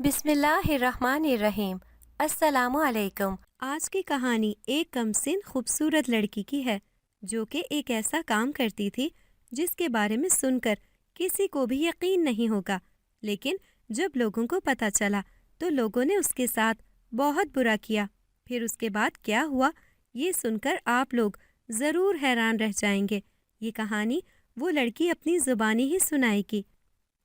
بسم اللہ الرحمن الرحیم۔ السلام علیکم۔ آج کی کہانی ایک کم سن خوبصورت لڑکی کی ہے جو کہ ایک ایسا کام کرتی تھی جس کے بارے میں سن کر کسی کو بھی یقین نہیں ہوگا، لیکن جب لوگوں کو پتہ چلا تو لوگوں نے اس کے ساتھ بہت برا کیا۔ پھر اس کے بعد کیا ہوا یہ سن کر آپ لوگ ضرور حیران رہ جائیں گے۔ یہ کہانی وہ لڑکی اپنی زبانی ہی سنائے گی۔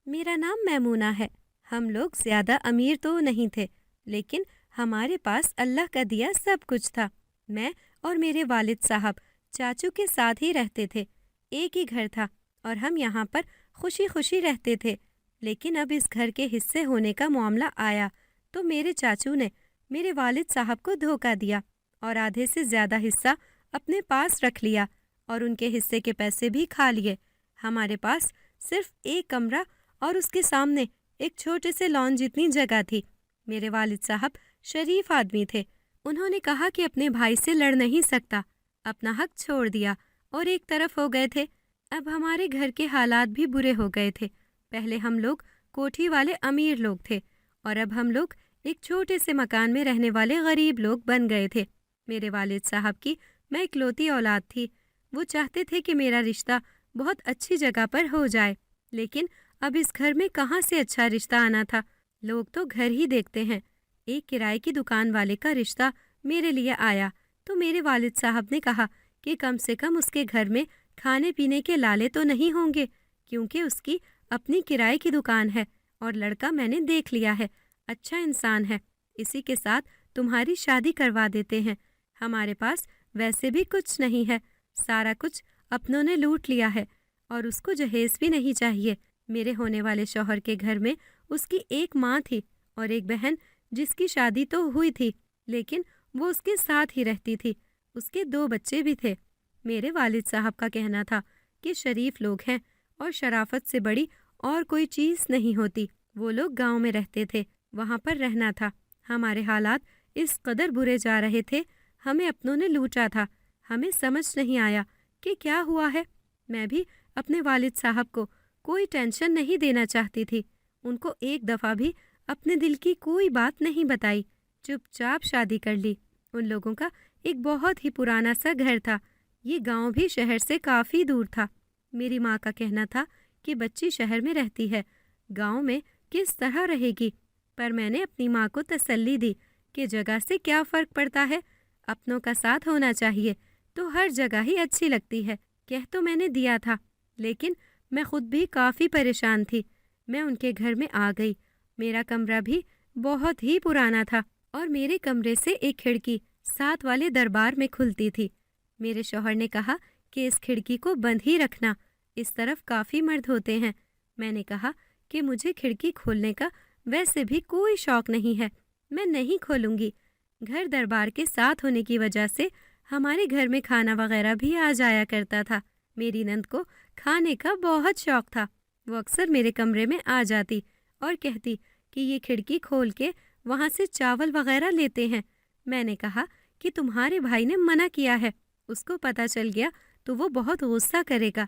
میرا نام میمونہ ہے۔ ہم لوگ زیادہ امیر تو نہیں تھے، لیکن ہمارے پاس اللہ کا دیا سب کچھ تھا۔ میں اور میرے والد صاحب چاچو کے ساتھ ہی رہتے تھے، ایک ہی گھر تھا اور ہم یہاں پر خوشی خوشی رہتے تھے۔ لیکن اب اس گھر کے حصے ہونے کا معاملہ آیا تو میرے چاچو نے میرے والد صاحب کو دھوکہ دیا اور آدھے سے زیادہ حصہ اپنے پاس رکھ لیا اور ان کے حصے کے پیسے بھی کھا لیے۔ ہمارے پاس صرف ایک کمرہ اور اس کے سامنے ایک چھوٹے سے لان جتنی جگہ تھی۔ میرے والد صاحب شریف آدمی تھے۔ انہوں نے کہا کہ اپنے بھائی سے لڑ نہیں سکتا، اپنا حق چھوڑ دیا اور ایک طرف ہو گئے تھے۔ اب ہمارے گھر کے حالات بھی برے ہو گئے تھے۔ پہلے ہم لوگ کوٹھی والے امیر لوگ تھے اور اب ہم لوگ ایک چھوٹے سے مکان میں رہنے والے غریب لوگ بن گئے تھے۔ میرے والد صاحب کی میں اکلوتی اولاد تھی۔ وہ چاہتے تھے کہ میرا رشتہ بہت اچھی جگہ پر ہو جائے، لیکن اب اس گھر میں کہاں سے اچھا رشتہ آنا تھا؟ لوگ تو گھر ہی دیکھتے ہیں۔ ایک کرائے کی دکان والے کا رشتہ میرے لیے آیا تو میرے والد صاحب نے کہا کہ کم سے کم اس کے گھر میں کھانے پینے کے لالے تو نہیں ہوں گے، کیونکہ اس کی اپنی کرائے کی دکان ہے اور لڑکا میں نے دیکھ لیا ہے، اچھا انسان ہے، اسی کے ساتھ تمہاری شادی کروا دیتے ہیں۔ ہمارے پاس ویسے بھی کچھ نہیں ہے، سارا کچھ اپنوں نے لوٹ لیا ہے اور اس کو جہیز بھی نہیں چاہیے۔ میرے ہونے والے شوہر کے گھر میں اس کی ایک ماں تھی اور ایک بہن جس کی شادی تو ہوئی تھی، لیکن وہ اس کے ساتھ ہی رہتی تھی۔ اس کے 2 بچے بھی تھے۔ میرے والد صاحب کا کہنا تھا کہ شریف لوگ ہیں اور شرافت سے بڑی اور کوئی چیز نہیں ہوتی۔ وہ لوگ گاؤں میں رہتے تھے، وہاں پر رہنا تھا۔ ہمارے حالات اس قدر برے جا رہے تھے، ہمیں اپنوں نے لوٹا تھا۔ ہمیں سمجھ نہیں آیا کہ کیا ہوا ہے۔ میں بھی اپنے والد صاحب کو کوئی ٹینشن نہیں دینا چاہتی تھی، ان کو ایک دفعہ بھی اپنے دل کی کوئی بات نہیں بتائی، چپ چاپ شادی کر لی۔ ان لوگوں کا ایک بہت ہی پرانا سا گھر تھا، یہ گاؤں بھی شہر سے کافی دور تھا۔ میری ماں کا کہنا تھا کہ بچی شہر میں رہتی ہے، گاؤں میں کس طرح رہے گی، پر میں نے اپنی ماں کو تسلی دی کہ جگہ سے کیا فرق پڑتا ہے، اپنوں کا ساتھ ہونا چاہیے تو ہر جگہ ہی اچھی لگتی ہے۔ کہہ تو میں نے دیا تھا، لیکن میں خود بھی کافی پریشان تھی۔ میں ان کے گھر میں آ گئی۔ میرا کمرہ بھی بہت ہی پرانا تھا اور میرے کمرے سے ایک کھڑکی ساتھ والے دربار میں کھلتی تھی۔ میرے شوہر نے کہا کہ اس کھڑکی کو بند ہی رکھنا، اس طرف کافی مرد ہوتے ہیں۔ میں نے کہا کہ مجھے کھڑکی کھولنے کا ویسے بھی کوئی شوق نہیں ہے، میں نہیں کھولوں گی۔ گھر دربار کے ساتھ ہونے کی وجہ سے ہمارے گھر میں کھانا وغیرہ بھی آ جایا کرتا تھا۔ میری نند کو کھانے کا بہت شوق تھا، وہ اکثر میرے کمرے میں آ جاتی اور کہتی کہ یہ کھڑکی کھول کے وہاں سے چاول وغیرہ لیتے ہیں۔ میں نے کہا کہ تمہارے بھائی نے منع کیا ہے، اس کو پتہ چل گیا تو وہ بہت غصہ کرے گا،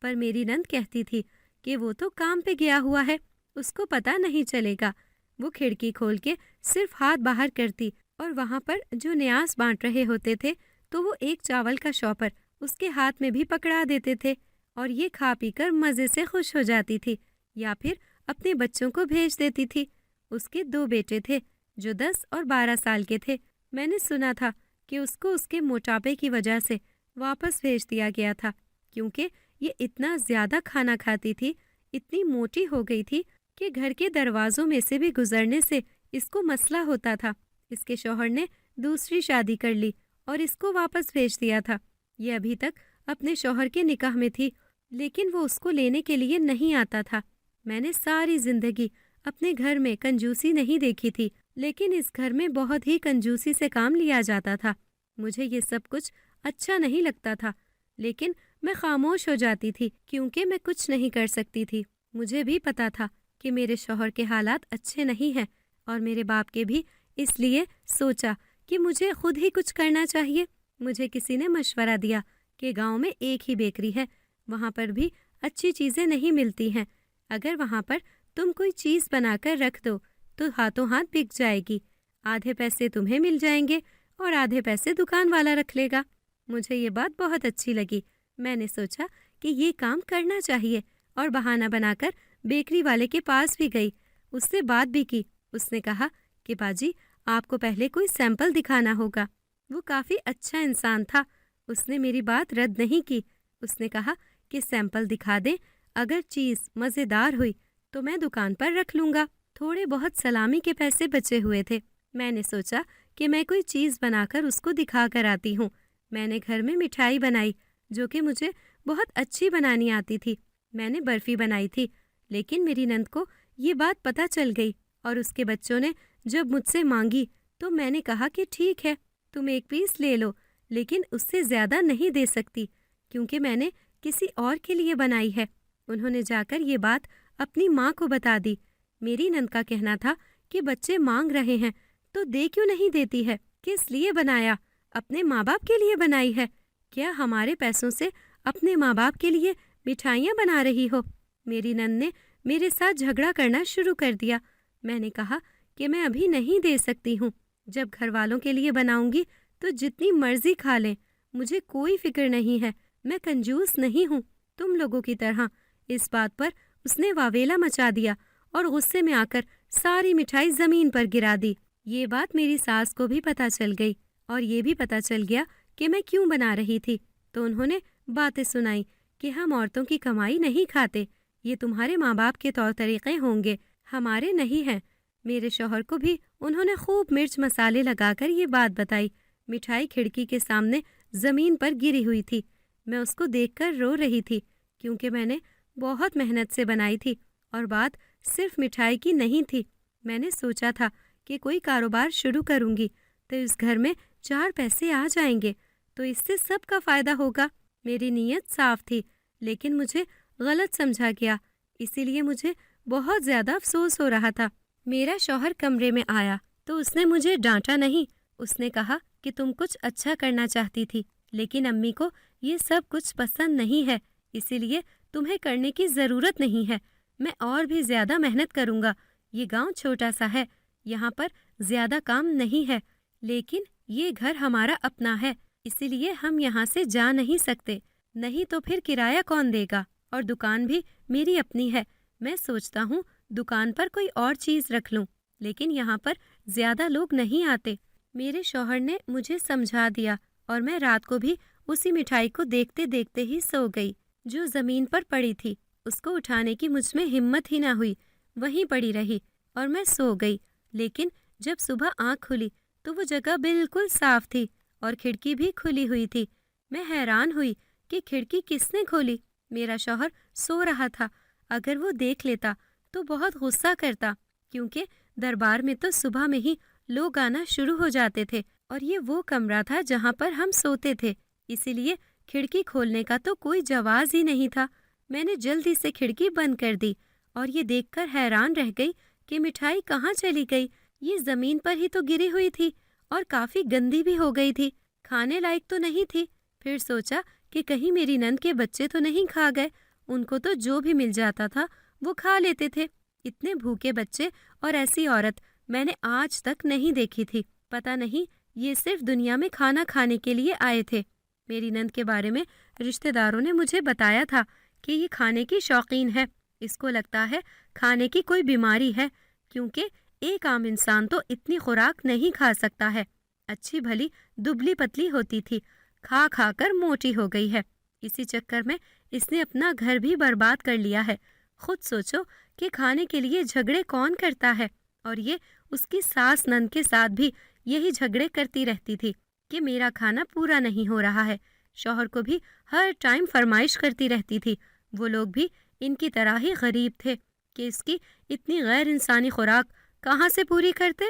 پر میری نند کہتی تھی کہ وہ تو کام پہ گیا ہوا ہے، اس کو پتہ نہیں چلے گا۔ وہ کھڑکی کھول کے صرف ہاتھ باہر کرتی اور وہاں پر جو نیاز بانٹ رہے ہوتے تھے تو وہ ایک چاول کا شاپر اس کے ہاتھ میں بھی پکڑا دیتے تھے اور یہ کھا پی کر مزے سے خوش ہو جاتی تھی، یا پھر اپنے بچوں کو بھیج دیتی تھی۔ اس کے 2 بیٹے تھے جو 10 اور 12 سال کے تھے۔ میں نے سنا تھا کہ اس کو اس کے موٹاپے کی وجہ سے واپس بھیج دیا گیا تھا، کیونکہ یہ اتنا زیادہ کھانا کھاتی تھی، اتنی موٹی ہو گئی تھی کہ گھر کے دروازوں میں سے بھی گزرنے سے اس کو مسئلہ ہوتا تھا۔ اس کے شوہر نے دوسری شادی کر لی اور اس کو واپس بھیج دیا تھا۔ یہ ابھی تک اپنے شوہر کے نکاح میں تھی، لیکن وہ اس کو لینے کے لیے نہیں آتا تھا۔ میں نے ساری زندگی اپنے گھر میں کنجوسی نہیں دیکھی تھی، لیکن اس گھر میں بہت ہی کنجوسی سے کام لیا جاتا تھا۔ مجھے یہ سب کچھ اچھا نہیں لگتا تھا، لیکن میں خاموش ہو جاتی تھی کیونکہ میں کچھ نہیں کر سکتی تھی۔ مجھے بھی پتا تھا کہ میرے شوہر کے حالات اچھے نہیں ہیں اور میرے باپ کے بھی، اس لیے سوچا کہ مجھے خود ہی کچھ کرنا چاہیے۔ مجھے کسی نے مشورہ دیا کہ گاؤں میں ایک ہی بیکری ہے، وہاں پر بھی اچھی چیزیں نہیں ملتی ہیں، اگر وہاں پر تم کوئی چیز بنا کر رکھ دو تو ہاتھوں ہاتھ بک جائے گی۔ آدھے پیسے تمہیں مل جائیں گے اور آدھے پیسے دکان والا رکھ لے گا۔ مجھے یہ بات بہت اچھی لگی۔ میں نے سوچا کہ یہ کام کرنا چاہیے اور بہانہ بنا کر بیکری والے کے پاس بھی گئی، اس سے بات بھی کی۔ اس نے کہا کہ باجی آپ کو پہلے کوئی سیمپل دکھانا ہوگا۔ وہ کافی اچھا انسان تھا، اس نے میری بات رد نہیں کی۔ اس نے کہا کہ سیمپل دکھا دیں، اگر چیز مزیدار ہوئی تو میں دکان پر رکھ لوں گا۔ تھوڑے بہت سلامی کے پیسے بچے ہوئے تھے۔ میں نے سوچا کہ میں کوئی چیز بنا کر اس کو دکھا کر آتی ہوں۔ میں نے گھر میں مٹھائی بنائی جو کہ مجھے بہت اچھی بنانی آتی تھی۔ میں نے برفی بنائی تھی، لیکن میری نند کو یہ بات پتہ چل گئی اور اس کے بچوں نے جب مجھ سے مانگی تو میں نے کہا کہ ٹھیک ہے، تم ایک پیس لے لو، لیکن اس سے زیادہ نہیں دے سکتی کیونکہ میں نے کسی اور کے لیے بنائی ہے۔ انہوں نے جا کر یہ بات اپنی ماں کو بتا دی۔ میری نند کا کہنا تھا کہ بچے مانگ رہے ہیں تو دے کیوں نہیں دیتی ہے؟ کس لیے بنایا؟ اپنے ماں باپ کے لیے بنائی ہے؟ کیا ہمارے پیسوں سے اپنے ماں باپ کے لیے مٹھائیاں بنا رہی ہو؟ میری نند نے میرے ساتھ جھگڑا کرنا شروع کر دیا۔ میں نے کہا کہ میں ابھی نہیں دے سکتی ہوں، جب گھر والوں کے لیے بناؤں گی تو جتنی مرضی کھا لیں، مجھے کوئی فکر نہیں ہے، میں کنجوس نہیں ہوں تم لوگوں کی طرح۔ اس بات پر اس نے واویلا مچا دیا اور غصے میں آ کر ساری مٹھائی زمین پر گرا دی۔ یہ بات میری ساس کو بھی پتہ چل گئی اور یہ بھی پتہ چل گیا کہ میں کیوں بنا رہی تھی، تو انہوں نے باتیں سنائی کہ ہم عورتوں کی کمائی نہیں کھاتے، یہ تمہارے ماں باپ کے طور طریقے ہوں گے، ہمارے نہیں ہیں۔ میرے شوہر کو بھی انہوں نے خوب مرچ مسالے لگا کر یہ بات بتائی۔ مٹھائی کھڑکی کے سامنے زمین پر گری ہوئی تھی۔ میں اس کو دیکھ کر رو رہی تھی کیونکہ میں نے بہت محنت سے بنائی تھی اور بات صرف مٹھائی کی نہیں تھی۔ میں نے سوچا تھا کہ کوئی کاروبار شروع کروں گی تو اس گھر میں 4 پیسے آ جائیں گے تو اس سے سب کا فائدہ ہوگا۔ میری نیت صاف تھی لیکن مجھے غلط سمجھا گیا، اسی لیے مجھے بہت زیادہ افسوس ہو رہا تھا۔ میرا شوہر کمرے میں آیا تو اس نے مجھے ڈانٹا نہیں۔ اس نے کہا کہ تم کچھ اچھا کرنا چاہتی تھی لیکن امی کو یہ سب کچھ پسند نہیں ہے، اسی لیے تمہیں کرنے کی ضرورت نہیں ہے۔ میں اور بھی زیادہ محنت کروں گا۔ یہ گاؤں چھوٹا سا ہے، یہاں پر زیادہ کام نہیں ہے، لیکن یہ گھر ہمارا اپنا ہے، اسی لیے ہم یہاں سے جا نہیں سکتے، نہیں تو پھر کرایہ کون دے گا؟ اور دکان بھی میری اپنی ہے۔ میں سوچتا ہوں دکان پر کوئی اور چیز رکھ لوں، لیکن یہاں پر زیادہ لوگ نہیں آتے۔ میرے شوہر نے مجھے سمجھا دیا اور میں رات کو بھی اسی مٹھائی کو دیکھتے دیکھتے ہی سو گئی جو زمین پر پڑی تھی۔ اس کو اٹھانے کی مجھ میں ہمت ہی نہ ہوئی، وہیں پڑی رہی اور میں سو گئی۔ لیکن جب صبح آنکھ کھلی تو وہ جگہ بالکل صاف تھی اور کھڑکی بھی کھلی ہوئی تھی۔ میں حیران ہوئی کہ کھڑکی کس نے کھولی؟ میرا شوہر سو رہا تھا۔ اگر وہ دیکھ لیتا تو بہت غصہ کرتا کیونکہ دربار میں تو صبح میں ہی لوگ آنا شروع ہو جاتے تھے اور یہ وہ کمرہ تھا جہاں پر ہم سوتے تھے، اسی لیے کھڑکی کھولنے کا تو کوئی جواز ہی نہیں تھا۔ میں نے جلدی سے کھڑکی بند کر دی اور یہ دیکھ کر حیران رہ گئی کہ مٹھائی کہاں چلی گئی۔ یہ زمین پر ہی تو گری ہوئی تھی اور کافی گندی بھی ہو گئی تھی، کھانے لائق تو نہیں تھی۔ پھر سوچا کہ کہیں میری نند کے بچے تو نہیں کھا گئے، ان کو تو جو بھی مل جاتا تھا وہ کھا لیتے تھے۔ اتنے بھوکے بچے اور ایسی عورت میں نے آج تک نہیں دیکھی تھی۔ پتہ نہیں یہ صرف دنیا میں کھانا کھانے کے لیے آئے تھے۔ میری نند کے بارے میں رشتہ داروں نے مجھے بتایا تھا کہ یہ کھانے کی شوقین ہے، اس کو لگتا ہے کھانے کی کوئی بیماری ہے کیونکہ ایک عام انسان تو اتنی خوراک نہیں کھا سکتا ہے۔ اچھی بھلی دبلی پتلی ہوتی تھی، کھا کھا کر موٹی ہو گئی ہے۔ اسی چکر میں اس نے اپنا گھر بھی برباد کر لیا ہے۔ خود سوچو کہ کھانے کے لیے جھگڑے کون کرتا ہے؟ اور یہ اس کی ساس نند کے ساتھ بھی یہی جھگڑے کرتی رہتی تھی کہ میرا کھانا پورا نہیں ہو رہا ہے۔ شوہر کو بھی ہر ٹائم فرمائش کرتی رہتی تھی۔ وہ لوگ بھی ان کی طرح ہی غریب تھے کہ اس کی اتنی غیر انسانی خوراک کہاں سے پوری کرتے؟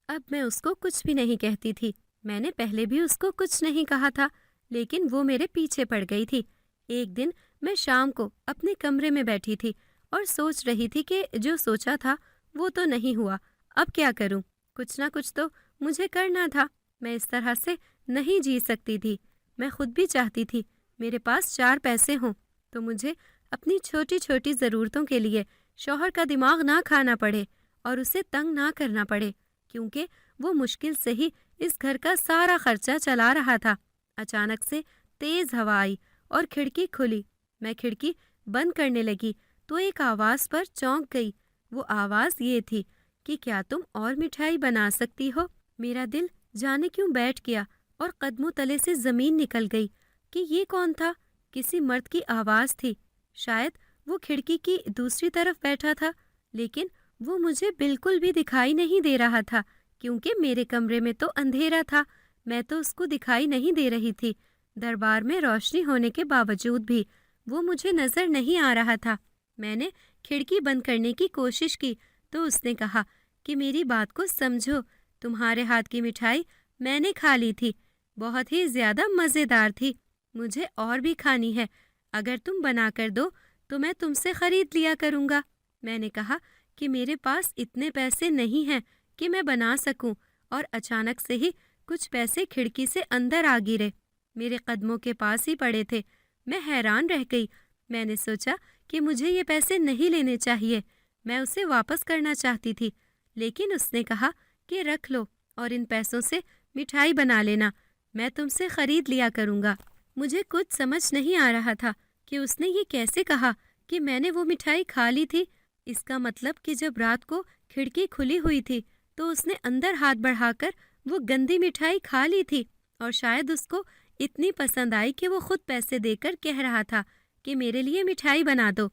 اب میں اس کو کچھ بھی نہیں کہتی تھی۔ میں نے پہلے بھی اس کو کچھ نہیں کہا تھا لیکن وہ میرے پیچھے پڑ گئی تھی۔ ایک دن میں شام کو اپنے کمرے میں بیٹھی تھی اور سوچ رہی تھی کہ جو سوچا تھا وہ تو نہیں ہوا، اب کیا کروں؟ کچھ نہ کچھ تو مجھے کرنا تھا، میں اس طرح سے نہیں جی سکتی تھی۔ میں خود بھی چاہتی تھی میرے پاس 4 پیسے ہوں تو مجھے اپنی چھوٹی چھوٹی ضرورتوں کے لیے شوہر کا دماغ نہ کھانا پڑے اور اسے تنگ نہ کرنا پڑے، کیونکہ وہ مشکل سے ہی اس گھر کا سارا خرچہ چلا رہا تھا۔ اچانک سے تیز ہوا آئی اور کھڑکی کھلی۔ میں کھڑکی بند کرنے لگی تو ایک آواز پر چونک گئی۔ وہ آواز یہ تھی کہ کیا تم اور مٹھائی بنا سکتی ہو؟ میرا دل جانے کیوں بیٹھ گیا اور قدموں تلے سے زمین نکل گئی کہ یہ کون تھا؟ کسی مرد کی آواز تھی۔ شاید وہ کھڑکی کی دوسری طرف بیٹھا تھا، لیکن وہ مجھے بالکل بھی دکھائی نہیں دے رہا تھا، کیونکہ میرے کمرے میں تو اندھیرا تھا۔ میں تو اس کو دکھائی نہیں دے رہی تھی۔ دربار میں روشنی ہونے کے باوجود بھی وہ مجھے نظر نہیں آ رہا تھا۔ میں نے کھڑکی بند کرنے کی کوشش کی تو اس نے کہا کہ میری بات کو سمجھو، تمہارے ہاتھ کی مٹھائی میں نے کھا لی تھی، بہت ہی زیادہ مزیدار تھی، مجھے اور بھی کھانی ہے۔ اگر تم بنا کر دو تو میں تم سے خرید لیا کروں گا۔ میں نے کہا کہ میرے پاس اتنے پیسے نہیں ہیں کہ میں بنا سکوں، اور اچانک سے ہی کچھ پیسے کھڑکی سے اندر آ گرے، میرے قدموں کے پاس ہی پڑے تھے۔ میں حیران رہ گئی۔ میں نے سوچا کہ مجھے یہ پیسے نہیں لینے چاہیے، میں اسے واپس کرنا چاہتی تھی، لیکن اس نے کہا کہ رکھ لو اور ان پیسوں سے مٹھائی بنا لینا، میں تم سے خرید لیا کروں گا۔ مجھے کچھ سمجھ نہیں آ رہا تھا کہ اس نے یہ کیسے کہا کہ میں نے وہ مٹھائی کھا لی تھی۔ اس کا مطلب کہ جب رات کو کھڑکی کھلی ہوئی تھی تو اس نے اندر ہاتھ بڑھا کر وہ گندی مٹھائی کھا لی تھی، اور شاید اس کو اتنی پسند آئی کہ وہ خود پیسے دے کر کہہ رہا تھا کہ میرے لیے مٹھائی بنا دو۔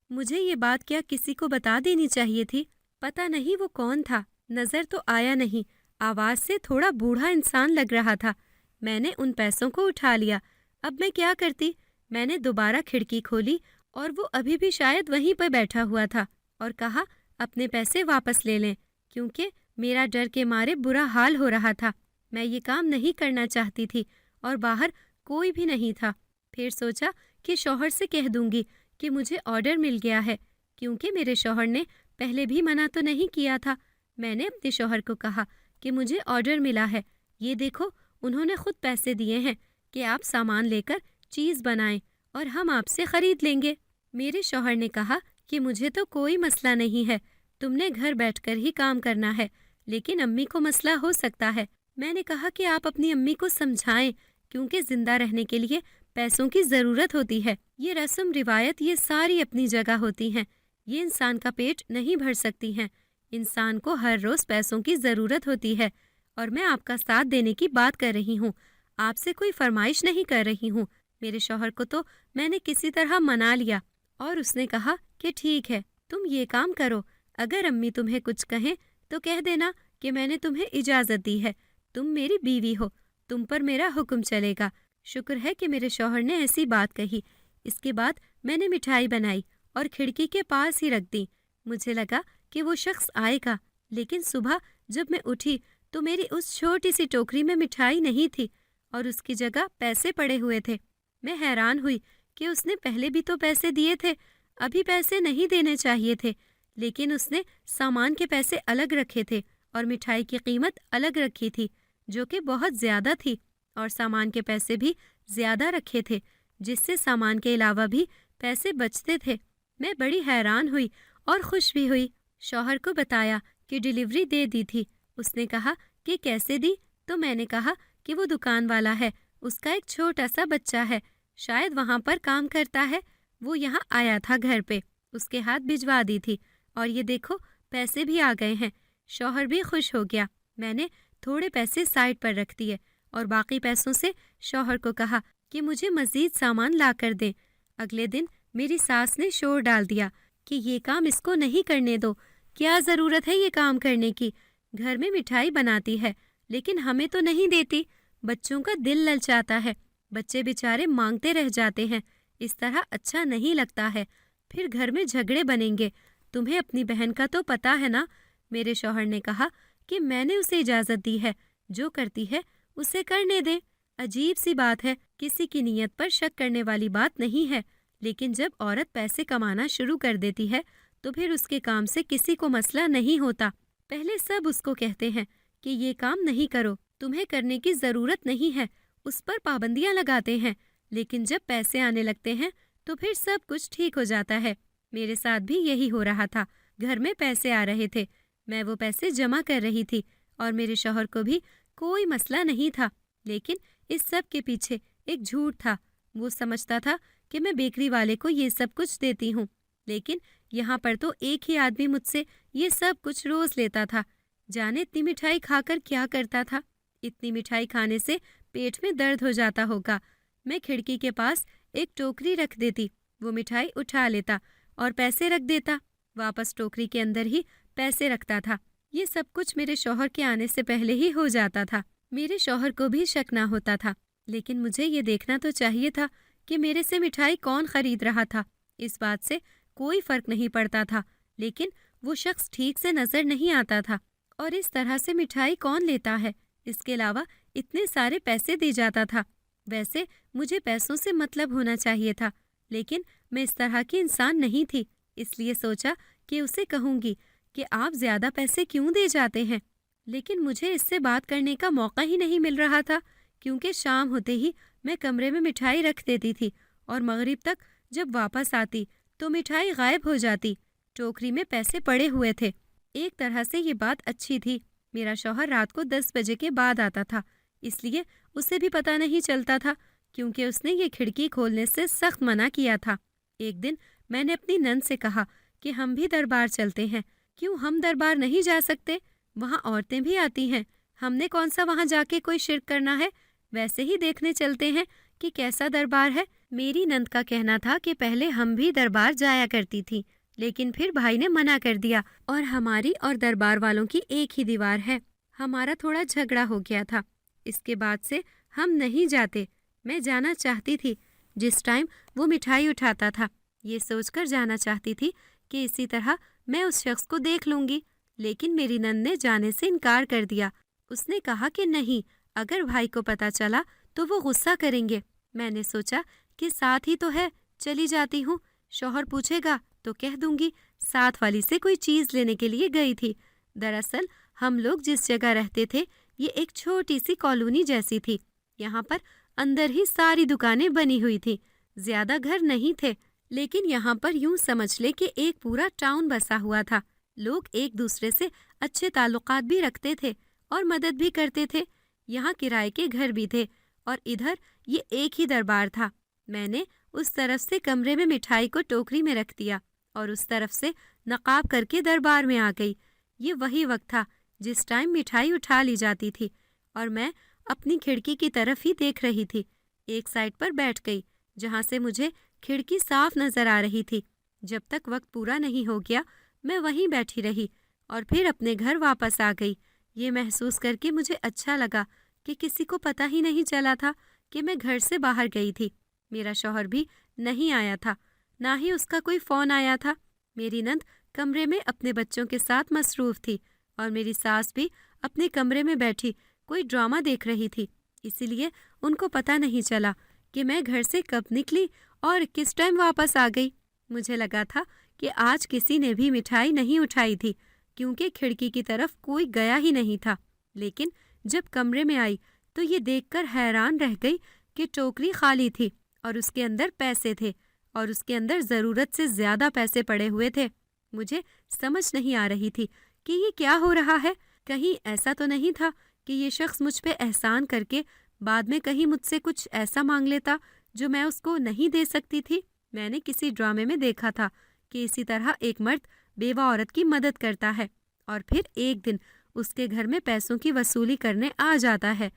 مجھے یہ بات کیا کسی کو بتا دینی چاہیے تھی؟ پتہ نہیں وہ کون تھا، نظر تو آیا نہیں، آواز سے تھوڑا بوڑھا انسان لگ رہا تھا۔ میں نے ان پیسوں کو اٹھا لیا۔ اب میں کیا کرتی؟ میں نے دوبارہ کھڑکی کھولی اور وہ ابھی بھی شاید وہیں پہ بیٹھا ہوا تھا، اور کہا اپنے پیسے واپس لے لیں، کیونکہ میرا ڈر کے مارے برا حال ہو رہا تھا۔ میں یہ کام نہیں کرنا چاہتی تھی اور باہر کوئی بھی نہیں تھا۔ پھر سوچا کہ شوہر سے کہہ دوں گی کہ مجھے آرڈر مل گیا ہے، کیونکہ میرے شوہر نے پہلے بھی منع تو نہیں کیا تھا۔ میں نے اپنے شوہر کو کہا کہ مجھے آرڈر ملا ہے، یہ دیکھو انہوں نے خود پیسے دیے ہیں کہ آپ سامان لے کر چیز بنائیں اور ہم آپ سے خرید لیں گے۔ میرے شوہر نے کہا کہ مجھے تو کوئی مسئلہ نہیں ہے، تم نے گھر بیٹھ کر ہی کام کرنا ہے، لیکن امی کو مسئلہ ہو سکتا ہے۔ میں نے کہا کہ آپ اپنی امی کو سمجھائیں، کیونکہ زندہ رہنے کے لیے پیسوں کی ضرورت ہوتی ہے۔ یہ رسم روایت یہ ساری اپنی جگہ ہوتی ہیں، یہ انسان کا پیٹ نہیں بھر سکتی ہیں۔ انسان کو ہر روز پیسوں کی ضرورت ہوتی ہے، اور میں آپ کا ساتھ دینے کی بات کر رہی ہوں، آپ سے کوئی فرمائش نہیں کر رہی ہوں۔ میرے شوہر کو تو میں نے کسی طرح منا لیا، اور اس نے کہا کہ ٹھیک ہے، تم یہ کام کرو، اگر امی تمہیں کچھ کہیں تو کہہ دینا کہ میں نے تمہیں اجازت دی ہے، تم میری بیوی ہو، تم پر میرا حکم چلے گا۔ شکر ہے کہ میرے شوہر نے ایسی بات کہی۔ اس کے بعد میں نے مٹھائی بنائی اور کھڑکی کے پاس ہی رکھ دی۔ مجھے لگا کہ وہ شخص آئے گا، لیکن صبح جب میں اٹھی تو میری اس چھوٹی سی ٹوکری میں مٹھائی نہیں تھی، اور اس کی جگہ پیسے پڑے ہوئے تھے۔ میں حیران ہوئی کہ اس نے پہلے بھی تو پیسے دیے تھے، ابھی پیسے نہیں دینے چاہیے تھے، لیکن اس نے سامان کے پیسے الگ رکھے تھے اور مٹھائی کی قیمت الگ رکھی تھی، جو کہ بہت زیادہ تھی، اور سامان کے پیسے بھی زیادہ رکھے تھے، جس سے سامان کے علاوہ بھی پیسے بچتے تھے۔ میں بڑی حیران ہوئی اور خوش بھی ہوئی۔ شوہر کو بتایا کہ ڈیلیوری دے دی تھی۔ اس نے کہا کہ کیسے دی؟ تو میں نے کہا کہ وہ دکان والا ہے، اس کا ایک چھوٹا سا بچہ ہے، شاید وہاں پر کام کرتا ہے، وہ یہاں آیا تھا گھر پہ، اس کے ہاتھ بھجوا دی تھی، اور یہ دیکھو پیسے بھی آ گئے ہیں۔ شوہر بھی خوش ہو گیا۔ میں نے تھوڑے پیسے سائڈ پر رکھ دیے اور باقی پیسوں سے شوہر کو کہا کہ مجھے مزید سامان لا کر دیں۔ اگلے دن میری ساس نے شور ڈال دیا کہ یہ کام اس کو نہیں کرنے دو، کیا ضرورت ہے یہ کام کرنے کی؟ گھر میں مٹھائی بناتی ہے لیکن ہمیں تو نہیں دیتی، بچوں کا دل للچاتا ہے، بچے بیچارے مانگتے رہ جاتے ہیں، اس طرح اچھا نہیں لگتا ہے، پھر گھر میں جھگڑے بنیں گے، تمہیں اپنی بہن کا تو پتہ ہے نا۔ میرے شوہر نے کہا کہ میں نے اسے اجازت دی ہے، جو کرتی ہے اسے کرنے دیں۔ عجیب سی بات ہے، کسی کی نیت پر شک کرنے والی بات نہیں ہے، لیکن جب عورت پیسے کمانا شروع کر دیتی ہے تو پھر اس کے کام سے کسی کو مسئلہ نہیں ہوتا۔ پہلے سب اس کو کہتے ہیں کہ یہ کام نہیں کرو، تمہیں کرنے کی ضرورت نہیں ہے، اس پر پابندیاں لگاتے ہیں، لیکن جب پیسے آنے لگتے ہیں تو پھر سب کچھ ٹھیک ہو جاتا ہے۔ میرے ساتھ بھی یہی ہو رہا تھا، گھر میں پیسے آ رہے تھے، میں وہ پیسے جمع کر رہی تھی اور میرے شوہر کو بھی کوئی مسئلہ نہیں تھا، لیکن اس سب کے پیچھے ایک جھوٹ تھا۔ وہ سمجھتا تھا کہ میں بیکری والے کو یہ سب کچھ دیتی ہوں، لیکن یہاں پر تو ایک ہی آدمی مجھ سے یہ سب کچھ روز لیتا تھا۔ جانے اتنی مٹھائی کھا کر کیا کرتا تھا؟ اتنی مٹھائی کھانے سے پیٹ میں درد ہو جاتا ہوگا۔ میں کھڑکی کے پاس ایک ٹوکری رکھ دیتی، وہ مٹھائی اٹھا لیتا اور پیسے رکھ دیتا، واپس ٹوکری کے اندر ہی پیسے رکھتا تھا۔ یہ سب کچھ میرے شوہر کے آنے سے پہلے ہی ہو جاتا تھا۔ میرے شوہر کو بھی شک نہ ہوتا تھا، لیکن مجھے یہ دیکھنا تو چاہیے تھا کہ میرے سے مٹھائی کون خرید رہا تھا۔ اس بات سے کوئی فرق نہیں پڑتا تھا، لیکن وہ شخص ٹھیک سے نظر نہیں آتا تھا۔ اور اس طرح سے مٹھائی کون لیتا ہے؟ اس کے علاوہ اتنے سارے پیسے دی جاتا تھا۔ ویسے مجھے پیسوں سے مطلب ہونا چاہیے تھا، لیکن میں اس طرح کی انسان نہیں تھی، اس لیے سوچا کہ اسے کہوں گی کہ آپ زیادہ پیسے کیوں دے جاتے ہیں، لیکن مجھے اس سے بات کرنے کا موقع ہی نہیں مل رہا تھا، کیونکہ شام ہوتے ہی میں کمرے میں مٹھائی رکھ دیتی تھی اور مغرب تک جب واپس آتی تو مٹھائی غائب ہو جاتی۔ ٹوکری میں پیسے پڑے ہوئے تھے۔ ایک طرح سے یہ بات اچھی تھی، میرا شوہر رات کو 10 بجے کے بعد آتا تھا، اس لیے اسے بھی پتہ نہیں چلتا تھا، کیونکہ اس نے یہ کھڑکی کھولنے سے سخت منع کیا تھا۔ ایک دن میں نے اپنی نند سے کہا کہ ہم بھی دربار چلتے ہیں، کیوں ہم دربار نہیں جا سکتے؟ وہاں عورتیں بھی آتی ہیں، ہم نے کون سا وہاں جا کے کوئی شرک کرنا ہے، ویسے ہی دیکھنے چلتے ہیں کہ کیسا دربار ہے۔ میری نند کا کہنا تھا کہ پہلے ہم بھی دربار جایا کرتی تھی، لیکن پھر بھائی نے منع کر دیا اور ہماری اور دربار والوں کی ایک ہی دیوار ہے، ہمارا تھوڑا جھگڑا ہو گیا تھا، اس کے بعد سے ہم نہیں جاتے۔ میں جانا چاہتی تھی، جس ٹائم وہ مٹھائی اٹھاتا تھا یہ سوچ کر جانا چاہتی تھی کہ اسی طرح میں اس شخص کو دیکھ لوں گی، لیکن میری نند نے جانے سے انکار کر دیا۔ اس نے کہا کہ نہیں، اگر بھائی کو پتہ چلا تو وہ غصہ کریں گے۔ میں نے سوچا کہ ساتھ ہی تو ہے، چلی جاتی ہوں، شوہر پوچھے گا تو کہہ دوں گی ساتھ والی سے کوئی چیز لینے کے لیے گئی تھی۔ دراصل ہم لوگ جس جگہ رہتے تھے یہ ایک چھوٹی سی کالونی جیسی تھی، یہاں پر اندر ہی ساری دکانیں بنی ہوئی تھی، زیادہ گھر نہیں تھے، لیکن یہاں پر یوں سمجھ لے کہ ایک پورا ٹاؤن بسا ہوا تھا۔ لوگ ایک دوسرے سے اچھے تعلقات بھی رکھتے تھے اور مدد بھی کرتے تھے۔ یہاں کرائے کے گھر بھی تھے اور ادھر یہ ایک ہی دربار تھا۔ میں نے اس طرف سے کمرے میں مٹھائی کو ٹوکری میں رکھ دیا اور اس طرف سے نقاب کر کے دربار میں آ گئی۔ یہ وہی وقت تھا جس ٹائم مٹھائی اٹھا لی جاتی تھی اور میں اپنی کھڑکی کی طرف ہی دیکھ رہی تھی۔ ایک سائڈ پر بیٹھ گئی جہاں سے مجھے کھڑکی صاف نظر آ رہی تھی۔ جب تک وقت پورا نہیں ہو گیا میں وہیں بیٹھی رہی اور پھر اپنے گھر واپس آ گئی۔ یہ محسوس کر کے مجھے اچھا لگا کہ کسی کو پتہ ہی نہیں چلا تھا کہ میں گھر سے باہر گئی تھی۔ میرا شوہر بھی نہیں آیا تھا، نہ ہی اس کا کوئی فون آیا تھا۔ میری نند کمرے میں اپنے بچوں کے ساتھ مصروف تھی اور میری ساس بھی اپنے کمرے میں بیٹھی کوئی ڈرامہ دیکھ رہی تھی، اسی لیے ان کو پتہ نہیں چلا کہ میں گھر سے کب نکلی اور کس ٹائم واپس آ گئی۔ مجھے لگا تھا کہ آج کسی نے بھی مٹھائی نہیں اٹھائی تھی، کیونکہ کھڑکی کی طرف کوئی گیا ہی نہیں تھا، لیکن جب کمرے میں آئی تو یہ دیکھ کر حیران رہ گئی کہ ٹوکری خالی تھی اور اس کے اندر پیسے تھے اور اس کے اندر ضرورت سے زیادہ پیسے پڑے ہوئے تھے۔ مجھے سمجھ نہیں آ رہی تھی کہ یہ کیا ہو رہا ہے، کہیں ایسا تو نہیں تھا کہ یہ شخص مجھ پہ احسان کر کے بعد میں کہیں مجھ سے کچھ ایسا مانگ لیتا جو میں اس کو نہیں دے سکتی تھی۔ میں نے کسی ڈرامے میں دیکھا تھا کہ اسی طرح ایک مرد بیوہ عورت کی مدد کرتا ہے اور پھر ایک دن اس کے گھر میں پیسوں کی وصولی کرنے آ جاتا ہے۔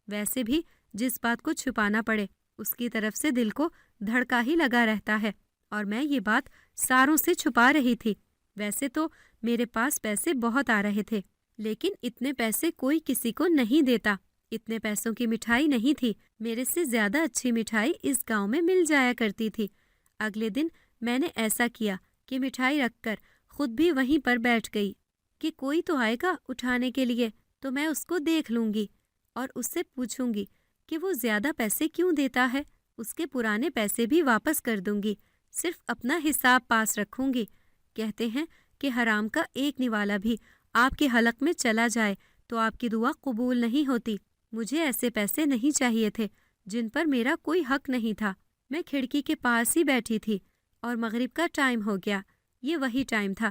ویسے بھی جس بات کو چھپانا پڑے اس کی طرف سے دل کو دھڑکا ہی لگا رہتا ہے، اور میں یہ بات ساروں سے چھپا رہی تھی۔ ویسے تو میرے پاس پیسے بہت آ رہے تھے، لیکن اتنے پیسے کوئی کسی کو نہیں دیتا، اتنے پیسوں کی مٹھائی نہیں تھی، میرے سے زیادہ اچھی مٹھائی اس گاؤں میں مل جایا کرتی تھی۔ اگلے دن میں نے ایسا کیا کہ مٹھائی رکھ کر خود بھی وہیں پر بیٹھ گئی کہ کوئی تو آئے گا اٹھانے کے لیے تو میں اس کو دیکھ لوں گی اور اس سے پوچھوں گی کہ وہ زیادہ پیسے کیوں دیتا ہے، اس کے پرانے پیسے بھی واپس کر دوں گی، صرف اپنا حساب پاس رکھوں گی۔ کہتے ہیں کہ حرام کا ایک نوالا بھی آپ کے حلق میں چلا جائے تو آپ کی دعا قبول نہیں ہوتی۔ مجھے ایسے پیسے نہیں چاہیے تھے جن پر میرا کوئی حق نہیں تھا۔ میں کھڑکی کے پاس ہی بیٹھی تھی اور مغرب کا ٹائم ہو گیا۔ یہ وہی ٹائم تھا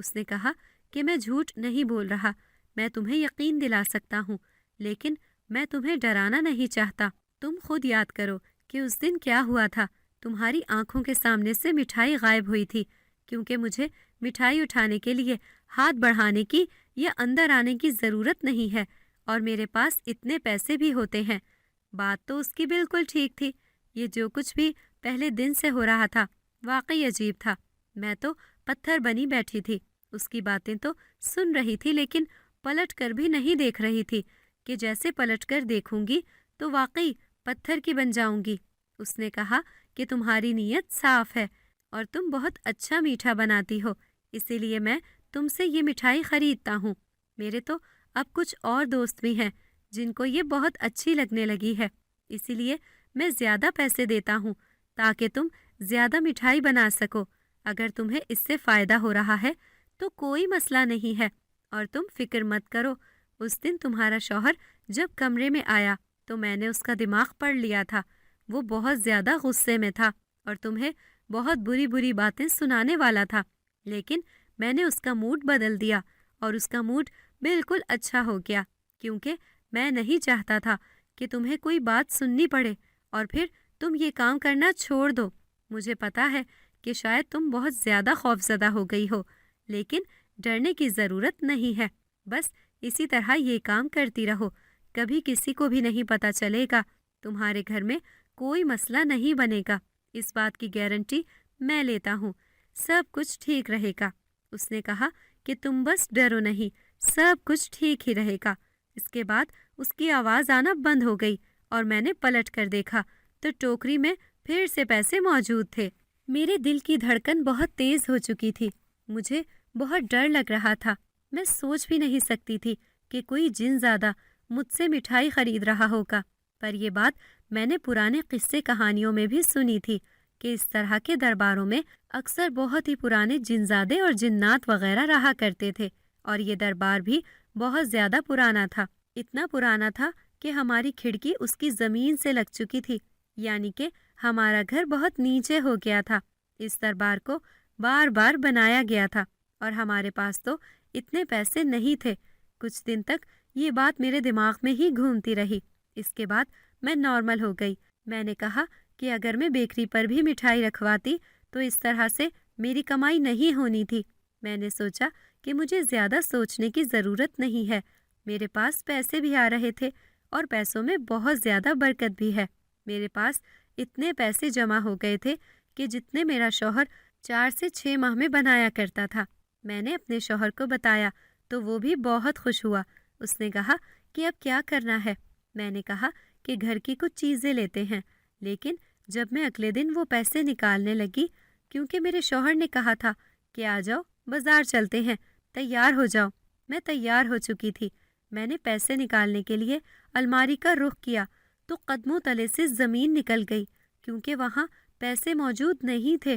اس نے کہا کہ میں جھوٹ نہیں بول رہا، میں تمہیں یقین دلا سکتا ہوں، لیکن میں تمہیں ڈرانا نہیں چاہتا۔ تم خود یاد کرو کہ اس دن کیا ہوا تھا۔ تمہاری آنکھوں کے سامنے سے مٹھائی غائب ہوئی تھی، کیونکہ مجھے مٹھائی اٹھانے کے لیے ہاتھ بڑھانے کی یا اندر آنے کی ضرورت نہیں ہے، اور میرے پاس اتنے پیسے بھی ہوتے ہیں۔ بات تو اس کی بالکل ٹھیک تھی۔ یہ جو کچھ بھی پہلے دن سے ہو رہا تھا واقعی عجیب تھا۔ میں تو پتھر بنی بیٹھی تھی، اس کی باتیں تو سن رہی تھی، لیکن پلٹ کر بھی نہیں دیکھ رہی تھی کہ جیسے پلٹ کر دیکھوں گی تو واقعی پتھر کی بن جاؤں گی۔ اس نے کہا کہ تمہاری نیت صاف ہے اور تم بہت اچھا میٹھا بناتی ہو، اسی لیے میں تم سے یہ مٹھائی خریدتا ہوں۔ میرے تو اب کچھ اور دوست بھی ہیں جن کو یہ بہت اچھی لگنے لگی ہے، اسی لیے میں زیادہ پیسے دیتا ہوں تاکہ تم زیادہ مٹھائی بنا سکو۔ اگر تمہیں اس سے فائدہ ہو رہا ہے تو کوئی مسئلہ نہیں ہے، اور تم فکر مت کرو۔ اس دن تمہارا شوہر جب کمرے میں آیا تو میں نے اس کا دماغ پڑھ لیا تھا۔ وہ بہت زیادہ غصے میں تھا اور تمہیں بہت بری بری باتیں سنانے والا تھا، لیکن میں نے اس کا موڈ بدل دیا اور اس کا موڈ بالکل اچھا ہو گیا، کیونکہ میں نہیں چاہتا تھا کہ تمہیں کوئی بات سننی پڑے اور پھر تم یہ کام کرنا چھوڑ دو۔ مجھے پتا ہے کہ شاید تم بہت زیادہ خوفزدہ ہو گئی ہو، لیکن ڈرنے کی ضرورت نہیں ہے۔ بس اسی طرح یہ کام کرتی رہو، کبھی کسی کو بھی نہیں پتہ چلے گا، تمہارے گھر میں کوئی مسئلہ نہیں بنے گا، اس بات کی گارنٹی میں لیتا ہوں۔ سب کچھ ٹھیک رہے گا۔ اس نے کہا کہ تم بس ڈرو نہیں، سب کچھ ٹھیک ہی رہے گا۔ اس کے بعد اس کی آواز آنا بند ہو گئی اور میں نے پلٹ کر دیکھا تو ٹوکری میں پھر سے پیسے موجود تھے۔ میرے دل کی دھڑکن بہت تیز ہو چکی تھی، مجھے بہت ڈر لگ رہا تھا۔ میں سوچ بھی نہیں سکتی تھی کہ کوئی جن زیادہ مجھ سے مٹھائی خرید رہا ہوگا، پر یہ بات میں نے پرانے قصے کہانیوں میں بھی سنی تھی کہ اس طرح کے درباروں میں اکثر بہت ہی پرانے جنزادے اور جنات وغیرہ رہا کرتے تھے، اور یہ دربار بھی بہت زیادہ پرانا تھا۔ اتنا پرانا تھا کہ ہماری کھڑکی اس کی زمین سے لگ چکی تھی، یعنی کہ ہمارا گھر بہت نیچے ہو گیا تھا۔ اس دربار کو بار بار بنایا گیا تھا اور ہمارے پاس تو اتنے پیسے نہیں تھے۔ کچھ دن تک یہ بات میرے دماغ میں ہی گھومتی رہی۔ اس کے بعد میں نارمل ہو گئی۔ میں نے کہا کہ اگر میں بیکری پر بھی مٹھائی رکھواتی تو اس طرح سے میری کمائی نہیں ہونی تھی۔ میں نے سوچا کہ مجھے زیادہ سوچنے کی ضرورت نہیں ہے، میرے پاس پیسے بھی آ رہے تھے اور پیسوں میں بہت زیادہ برکت بھی ہے۔ میرے پاس اتنے پیسے جمع ہو گئے تھے کہ جتنے میرا شوہر 4 سے 6 ماہ میں بنایا کرتا تھا۔ میں نے اپنے شوہر کو بتایا تو وہ بھی بہت خوش ہوا۔ اس نے کہا کہ اب کیا کرنا ہے؟ میں نے کہا کہ گھر کی کچھ چیزیں لیتے ہیں، لیکن جب میں اگلے دن وہ پیسے نکالنے لگی، کیونکہ میرے شوہر نے کہا تھا کہ آ جاؤ بازار چلتے ہیں، تیار ہو جاؤ۔ میں تیار ہو چکی تھی۔ میں نے پیسے نکالنے کے لیے الماری کا رخ کیا تو قدموں تلے سے زمین نکل گئی، کیونکہ وہاں پیسے موجود نہیں تھے۔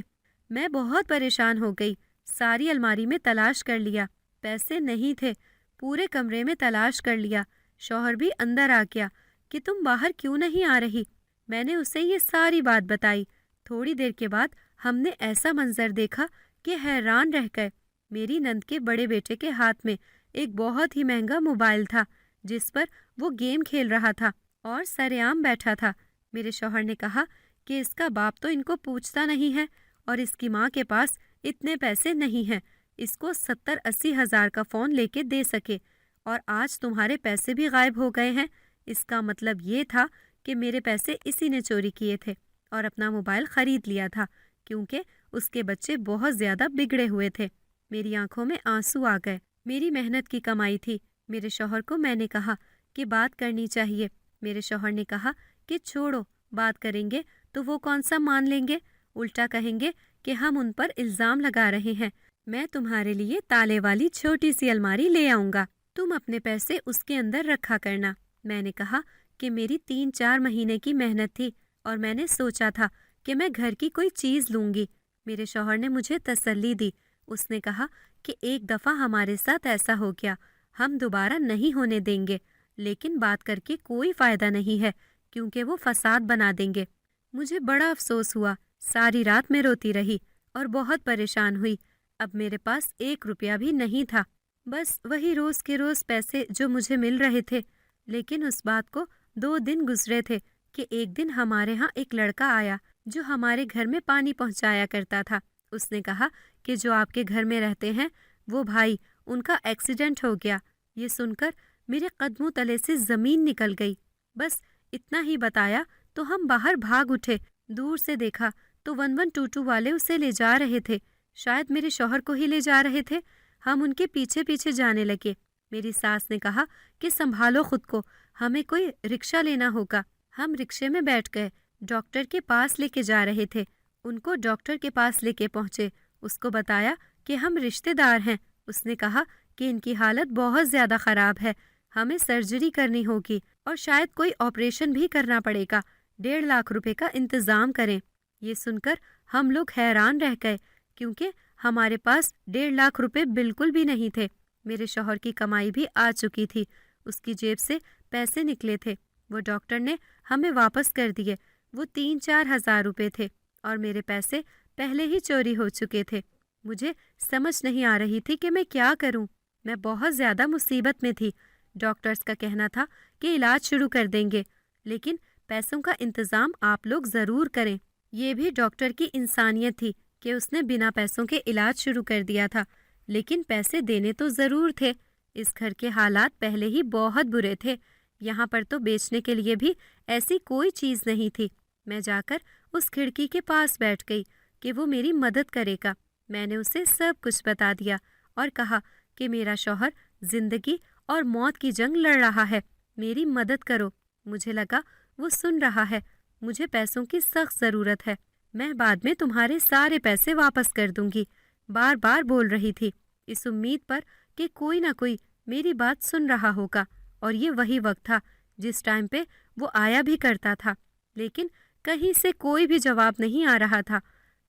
میں بہت پریشان ہو گئی، ساری الماری میں تلاش کر لیا، پیسے نہیں تھے، پورے کمرے میں تلاش کر لیا۔ شوہر بھی اندر آ گیا کہ تم باہر کیوں نہیں آ رہی؟ میں نے اسے یہ ساری بات بتائی۔ تھوڑی دیر کے بعد ہم نے ایسا منظر دیکھا کہ حیران رہ گئے۔ میری نند کے بڑے بیٹے کے ہاتھ میں ایک بہت ہی مہنگا موبائل تھا جس پر وہ گیم کھیل رہا تھا اور سرعام بیٹھا تھا۔ میرے شوہر نے کہا کہ اس کا باپ تو ان کو پوچھتا نہیں ہے اور اس کی ماں کے پاس اتنے پیسے نہیں ہیں اس کو 70-80 ہزار کا فون لے کے دے سکے، اور آج تمہارے پیسے بھی غائب ہو گئے ہیں۔ اس کا مطلب یہ تھا کہ میرے پیسے اسی نے چوری کیے تھے اور اپنا موبائل خرید لیا تھا، کیونکہ اس کے بچے بہت زیادہ بگڑے ہوئے تھے۔ میری آنکھوں میں آنسو آ گئے۔ میری محنت کی کمائی تھی۔ میرے شوہر کو میں نے کہا کہ بات کرنی چاہیے۔ میرے شوہر نے کہا کہ چھوڑو، بات کریں گے تو وہ کون سا مان لیں گے، الٹا کہیں گے کہ ہم ان پر الزام لگا رہے ہیں۔ میں تمہارے لیے تالے والی چھوٹی سی الماری لے آؤں گا، تم اپنے پیسے اس کے اندر رکھا کرنا۔ میں نے کہا کہ میری 3-4 مہینے کی محنت تھی اور میں نے سوچا تھا کہ میں گھر کی کوئی چیز لوں گی۔ میرے شوہر نے مجھے تسلی دی۔ اس نے کہا کہ ایک دفعہ ہمارے ساتھ ایسا ہو گیا، ہم دوبارہ نہیں ہونے دیں گے، لیکن بات کر کے کوئی فائدہ نہیں ہے کیونکہ وہ فساد بنا دیں گے۔ مجھے بڑا افسوس ہوا، ساری رات میں روتی رہی اور بہت پریشان ہوئی۔ اب میرے پاس 1 روپیہ بھی نہیں تھا، بس وہی روز کے روز پیسے جو مجھے مل رہے تھے۔ لیکن اس بات کو 2 دن گزرے تھے کہ ایک دن ہمارے ہاں ایک لڑکا آیا جو ہمارے گھر میں پانی پہنچایا کرتا تھا۔ اس نے کہا کہ جو آپ کے گھر میں رہتے ہیں وہ بھائی، ان کا ایکسیڈنٹ ہو گیا۔ یہ سن کر میرے قدموں تلے سے زمین نکل گئی۔ بس اتنا ہی بتایا تو ہم باہر بھاگ اٹھے۔ دور سے دیکھا تو 1122 والے اسے لے جا رہے تھے، شاید میرے شوہر کو ہی لے جا رہے تھے۔ ہم ان کے پیچھے پیچھے جانے لگے۔ میری ساس نے کہا کہ سنبھالو خود کو، ہمیں کوئی رکشہ لینا ہوگا۔ ہم رکشے میں بیٹھ گئے، ڈاکٹر کے پاس لے کے جا رہے تھے۔ ان کو ڈاکٹر کے پاس لے کے پہنچے، اس کو بتایا کہ ہم رشتے دار ہیں۔ اس نے کہا کہ ان کی حالت بہت زیادہ خراب ہے، ہمیں سرجری کرنی ہوگی اور شاید کوئی آپریشن بھی کرنا پڑے گا، 1.5 لاکھ روپے کا انتظام کریں۔ یہ سن کر ہم لوگ حیران رہ گئے کیونکہ ہمارے پاس 1.5 لاکھ روپے بالکل بھی نہیں تھے۔ میرے شوہر کی کمائی بھی آ چکی تھی، اس کی جیب سے پیسے نکلے تھے، وہ ڈاکٹر نے ہمیں واپس کر دیے۔ وہ 3-4 ہزار روپے تھے اور میرے پیسے پہلے ہی چوری ہو چکے تھے۔ مجھے سمجھ نہیں آ رہی تھی کہ میں کیا کروں، میں بہت زیادہ مصیبت میں تھی۔ ڈاکٹرز کا کہنا تھا کہ علاج شروع کر دیں گے، لیکن پیسوں کا انتظام آپ لوگ ضرور کریں۔ یہ بھی ڈاکٹر کی انسانیت تھی کہ اس نے بنا پیسوں کے علاج شروع کر دیا تھا، لیکن پیسے دینے تو ضرور تھے۔ اس گھر کے حالات پہلے ہی بہت برے تھے، یہاں پر تو بیچنے کے لیے بھی ایسی کوئی چیز نہیں تھی۔ میں جا کر اس کھڑکی کے پاس بیٹھ گئی کہ وہ میری مدد کرے گا۔ میں نے اسے سب کچھ بتا دیا اور کہا کہ میرا شوہر زندگی اور موت کی جنگ لڑ رہا ہے، میری مدد کرو۔ مجھے لگا وہ سن رہا ہے، مجھے پیسوں کی سخت ضرورت ہے، میں بعد میں تمہارے سارے پیسے واپس کر دوں گی، بار بار بول رہی تھی، اس امید پر کہ کوئی نہ کوئی میری بات سن رہا ہوگا۔ اور یہ وہی وقت تھا جس ٹائم پہ وہ آیا بھی کرتا تھا، لیکن کہیں سے کوئی بھی جواب نہیں آ رہا تھا۔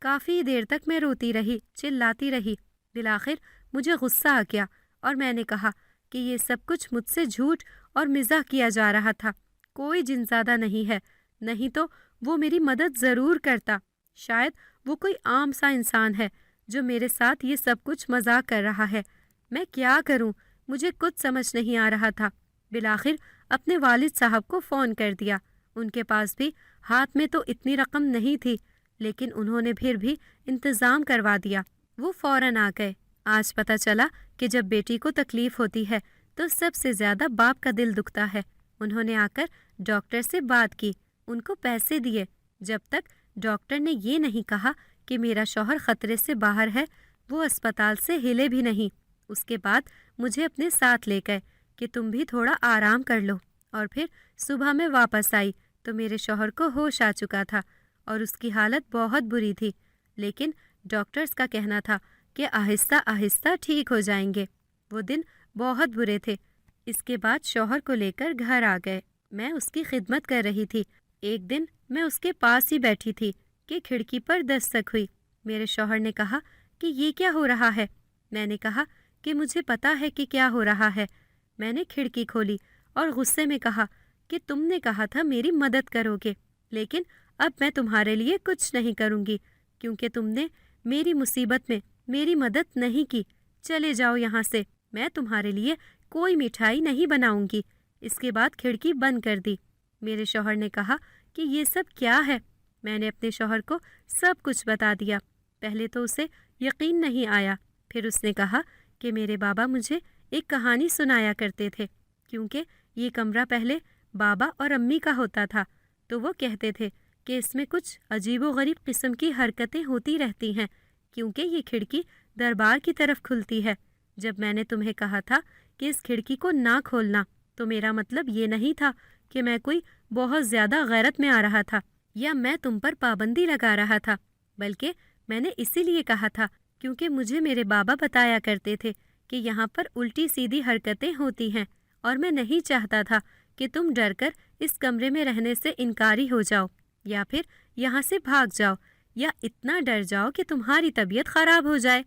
کافی دیر تک میں روتی رہی، چلاتی رہی۔ بالآخر مجھے غصہ آ گیا اور میں نے کہا کہ یہ سب کچھ مجھ سے جھوٹ اور مزاح کیا جا رہا تھا، کوئی جنزادہ نہیں ہے، نہیں تو وہ میری مدد ضرور کرتا۔ شاید وہ کوئی عام سا انسان ہے جو میرے ساتھ یہ سب کچھ مذاق کر رہا ہے۔ میں کیا کروں، مجھے کچھ سمجھ نہیں آ رہا تھا۔ بالآخر اپنے والد صاحب کو فون کر دیا، ان کے پاس بھی ہاتھ میں تو اتنی رقم نہیں تھی، لیکن انہوں نے پھر بھی انتظام کروا دیا۔ وہ فوراً آ گئے۔ آج پتہ چلا کہ جب بیٹی کو تکلیف ہوتی ہے تو سب سے زیادہ باپ کا دل دکھتا ہے۔ انہوں نے آ کر ڈاکٹر سے بات کی، ان کو پیسے دیے۔ جب تک ڈاکٹر نے یہ نہیں کہا کہ میرا شوہر خطرے سے باہر ہے، وہ اسپتال سے ہلے بھی نہیں۔ اس کے بعد مجھے اپنے ساتھ لے گئے کہ تم بھی تھوڑا آرام کر لو، اور پھر صبح میں واپس آئی تو میرے شوہر کو ہوش آ چکا تھا اور اس کی حالت بہت بری تھی، لیکن ڈاکٹرز کا کہنا تھا کہ آہستہ آہستہ ٹھیک ہو جائیں گے۔ وہ دن بہت برے تھے۔ اس کے بعد شوہر کو لے کر گھر آ گئے۔ میں اس کی خدمت کر رہی تھی۔ ایک دن میں اس کے پاس ہی بیٹھی تھی کہ کھڑکی پر دستک ہوئی۔ میرے شوہر نے کہا کہ یہ کیا ہو رہا ہے؟ میں نے کہا کہ مجھے پتا ہے کہ کیا ہو رہا ہے۔ میں نے کھڑکی کھولی اور غصے میں کہا کہ تم نے کہا تھا میری مدد کرو گے، لیکن اب میں تمہارے لیے کچھ نہیں کروں گی کیونکہ تم نے میری مصیبت میں میری مدد نہیں کی۔ چلے جاؤ یہاں سے، میں تمہارے لیے کوئی مٹھائی نہیں بناؤں گی۔ اس کے بعد کھڑکی بند کر دی۔ میرے شوہر نے کہا کہ یہ سب کیا ہے؟ میں نے اپنے شوہر کو سب کچھ بتا دیا۔ پہلے تو اسے یقین نہیں آیا، پھر اس نے کہا کہ میرے بابا مجھے ایک کہانی سنایا کرتے تھے، کیونکہ یہ کمرہ پہلے بابا اور امی کا ہوتا تھا، تو وہ کہتے تھے کہ اس میں کچھ عجیب و غریب قسم کی حرکتیں ہوتی رہتی ہیں کیونکہ یہ کھڑکی دربار کی طرف کھلتی ہے۔ جب میں نے تمہیں کہا تھا کہ اس کھڑکی کو نہ کھولنا تو میرا مطلب یہ نہیں تھا کہ میں کوئی بہت زیادہ غیرت میں آ رہا تھا یا میں تم پر پابندی لگا رہا تھا، بلکہ میں نے اسی لیے کہا تھا کیونکہ مجھے میرے بابا بتایا کرتے تھے کہ یہاں پر الٹی سیدھی حرکتیں ہوتی ہیں اور میں نہیں چاہتا تھا کہ تم ڈر کر اس کمرے میں رہنے سے انکاری ہو جاؤ یا پھر یہاں سے بھاگ جاؤ یا اتنا ڈر جاؤ کہ تمہاری طبیعت خراب ہو جائے۔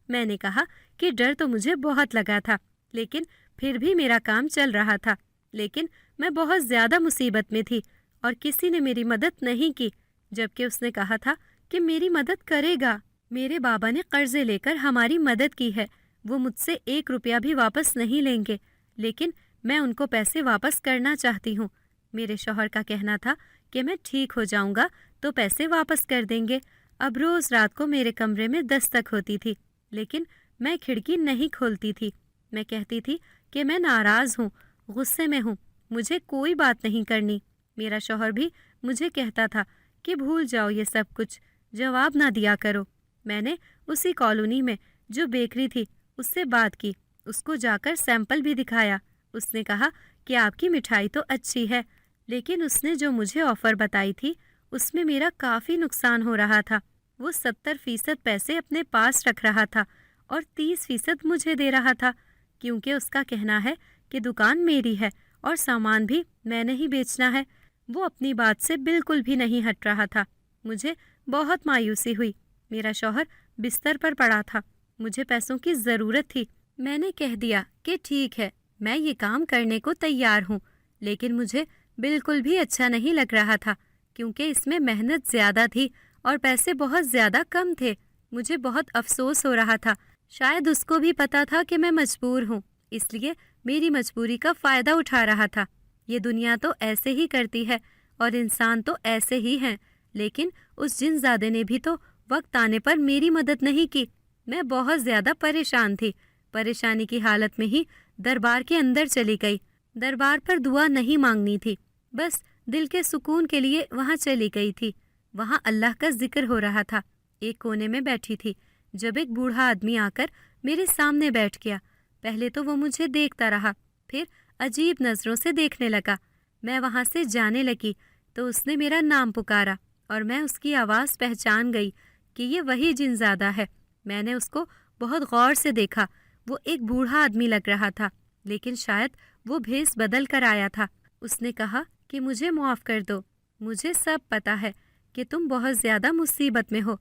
میں نے کہا کہ ڈر تو مجھے بہت لگا تھا، لیکن پھر بھی میرا کام چل رہا تھا، لیکن میں بہت زیادہ مصیبت میں تھی اور کسی نے میری مدد نہیں کی، جبکہ اس نے کہا تھا کہ میری مدد کرے گا۔ میرے بابا نے قرضے لے کر ہماری مدد کی ہے، وہ مجھ سے 1 روپیہ بھی واپس نہیں لیں گے، لیکن میں ان کو پیسے واپس کرنا چاہتی ہوں۔ میرے شوہر کا کہنا تھا کہ میں ٹھیک ہو جاؤں گا تو پیسے واپس کر دیں گے۔ اب روز رات کو میرے کمرے میں دستک ہوتی تھی، لیکن میں کھڑکی نہیں کھولتی تھی۔ میں کہتی تھی کہ میں ناراض ہوں، غصے میں ہوں، مجھے کوئی بات نہیں کرنی۔ میرا شوہر بھی مجھے کہتا تھا کہ بھول جاؤ یہ سب کچھ، جواب نہ دیا کرو۔ میں نے اسی کالونی میں جو بیکری تھی اس سے بات کی، اس کو جا کر سیمپل بھی دکھایا۔ اس نے کہا کہ آپ کی مٹھائی تو اچھی ہے، لیکن اس نے جو مجھے آفر بتائی تھی اس میں میرا کافی نقصان ہو رہا تھا۔ وہ 70% پیسے اپنے پاس رکھ رہا تھا اور 30% مجھے دے رہا تھا، کیونکہ اس کا کہنا ہے کہ دکان میری ہے اور سامان بھی میں نے ہی بیچنا ہے۔ وہ اپنی بات سے بالکل بھی نہیں ہٹ رہا تھا۔ مجھے بہت مایوسی ہوئی۔ میرا شوہر بستر پر پڑا تھا، مجھے پیسوں کی ضرورت تھی۔ میں نے کہہ دیا کہ ٹھیک ہے، میں یہ کام کرنے کو تیار ہوں، لیکن مجھے بالکل بھی اچھا نہیں لگ رہا تھا، کیونکہ اس میں محنت زیادہ تھی اور پیسے بہت زیادہ کم تھے۔ مجھے بہت افسوس ہو رہا تھا۔ شاید اس کو بھی پتا تھا کہ میں مجبور ہوں، اس لیے میری مجبوری کا فائدہ اٹھا رہا تھا۔ یہ دنیا تو ایسے ہی کرتی ہے اور انسان تو ایسے ہی ہیں، لیکن اس جن زادے نے بھی تو وقت آنے پر میری مدد نہیں کی۔ میں بہت زیادہ پریشان تھی۔ پریشانی کی حالت میں ہی دربار کے اندر چلی گئی۔ دربار پر دعا نہیں مانگنی تھی، بس دل کے سکون کے لیے وہاں چلی گئی تھی۔ وہاں اللہ کا ذکر ہو رہا تھا۔ ایک کونے میں بیٹھی تھی جب ایک بوڑھا آدمی آ کر میرے سامنے بیٹھ گیا۔ پہلے تو وہ مجھے دیکھتا رہا، پھر عجیب نظروں سے دیکھنے لگا۔ میں وہاں سے جانے لگی تو اس نے میرا نام پکارا اور میں اس کی آواز پہچان گئی کہ یہ وہی جن زادہ ہے۔ میں نے اس کو بہت غور سے دیکھا۔ وہ ایک بوڑھا آدمی لگ رہا تھا، لیکن شاید وہ بھیس بدل کر آیا تھا۔ اس نے کہا کہ مجھے معاف کر دو، مجھے سب پتا ہے کہ تم بہت زیادہ مصیبت میں ہو،